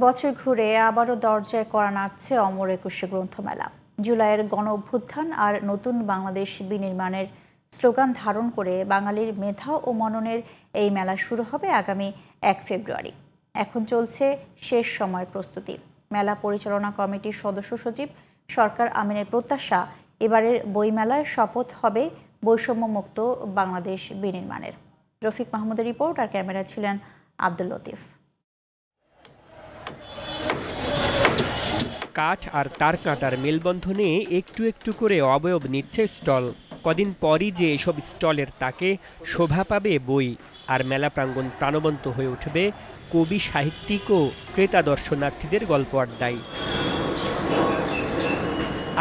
বছর ঘুরে আবারও দরজায় কড়া নাড়ছে অমর একুশে গ্রন্থমেলা। জুলাইয়ের গণ অভ্যুত্থান আর নতুন বাংলাদেশ বিনির্মাণের স্লোগান ধারণ করে বাঙালির মেধা ও মননের এই মেলা শুরু হবে আগামী 1 ফেব্রুয়ারি। এখন চলছে শেষ সময়ের প্রস্তুতি। মেলা পরিচালনা কমিটির সদস্য সচিব সরকার আমিনের প্রত্যাশা, এবারের বইমেলায় শপথ হবে বৈষম্যমুক্ত বাংলাদেশ বিনির্মাণের। রফিক মাহমুদের রিপোর্ট, আর ক্যামেরা ছিলেন আব্দুল লতিফ। কাঠ আর তার কাঁটার মেলবন্ধনে একটু একটু করে অবয়ব নিচ্ছে স্টল। কদিন পরই যে এসব স্টলের তাকে শোভা পাবে বই, আর মেলা প্রাঙ্গণ প্রাণবন্ত হয়ে উঠবে কবি, সাহিত্যিক ও ক্রেতা দর্শনার্থীদের গল্প আড্ডায়।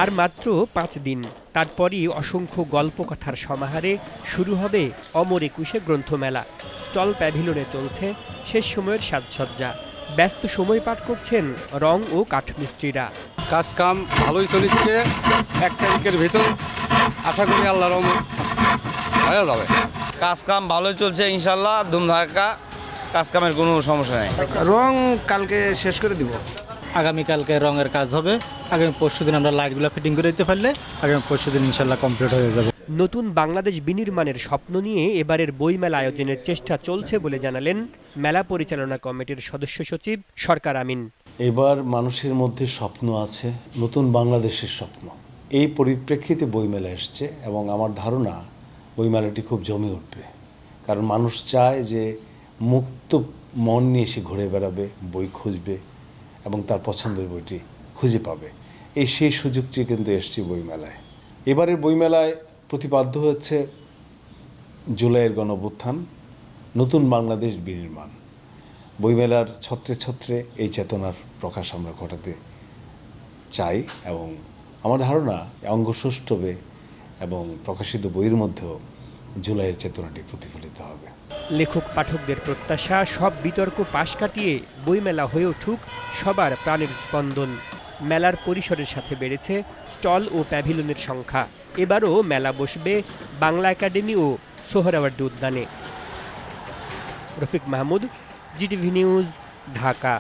আর মাত্র 5 দিন, তারপরই অসংখ্য গল্পকথার সমাহারে শুরু হবে অমর একুশে গ্রন্থমেলা। স্টল প্যাভিলনে চলছে শেষ সময়ের সাজসজ্জা। ব্যস্ত সময় পার করছেন রং ও কাঠমিস্ত্রিরা। কাজ কাম ভালোই চলছে। 1 তারিখের ভিতর আশা করি আল্লাহর রহমত হয়ে যাবে। কাজ কাম ভালোই চলছে ইনশাল্লাহ, ধুমধারাক্কা, কাজ কামের কোনো সমস্যা নেই। রং কালকে শেষ করে দিব। আগামীকালকে রঙের কাজ হবে। আগামী পরশুদিন আমরা লাইটগুলো ফিটিং করে দিতে পারলে আগামী পরশুদিন ইনশাল্লাহ কমপ্লিট হয়ে যাবে। নতুন বাংলাদেশ বিনির্মাণের স্বপ্ন নিয়ে এবারের বইমেলা আয়োজনের চেষ্টা চলছে বলে জানালেন মেলা পরিচালনা কমিটির সদস্য সচিব সরকার আমিন। এবার মানুষের মধ্যে স্বপ্ন আছে, নতুন বাংলাদেশের স্বপ্ন। এই পরিপ্রেক্ষিতে বইমেলা এসছে এবং আমার ধারণা বইমেলাটি খুব জমে উঠবে। কারণ মানুষ চায় যে মুক্ত মন নিয়ে সে ঘুরে বেড়াবে, বই খুঁজবে এবং তার পছন্দের বইটি খুঁজে পাবে। সেই সুযোগটি কিন্তু এসছে বইমেলায়। এবারের বইমেলায় প্রতিপাদ্য হচ্ছে জুলাইয়ের গণ অভ্যুত্থান, নতুন বাংলাদেশ বিনির্মাণ। বইমেলার ছত্রে ছত্রে এই চেতনার প্রকাশ আমরা ঘটাতে চাই এবং আমার ধারণা অঙ্গসৌষ্ঠবে এবং প্রকাশিত বইয়ের মধ্যেও জুলাইয়ের চেতনাটি প্রতিফলিত হবে। লেখক পাঠকদের প্রত্যাশা, সব বিতর্ক পাশ কাটিয়ে বইমেলা হয়ে উঠুক সবার প্রাণের স্পন্দন। মেলার পরিসরের সাথে বেড়েছে স্টল ও প্যাভিলনের সংখ্যা। এবারও মেলা বসবে বাংলা একাডেমি ও সোহরাওয়ার্দী উদ্যানে। Rafiq Mahmud, GTV news, Dhaka.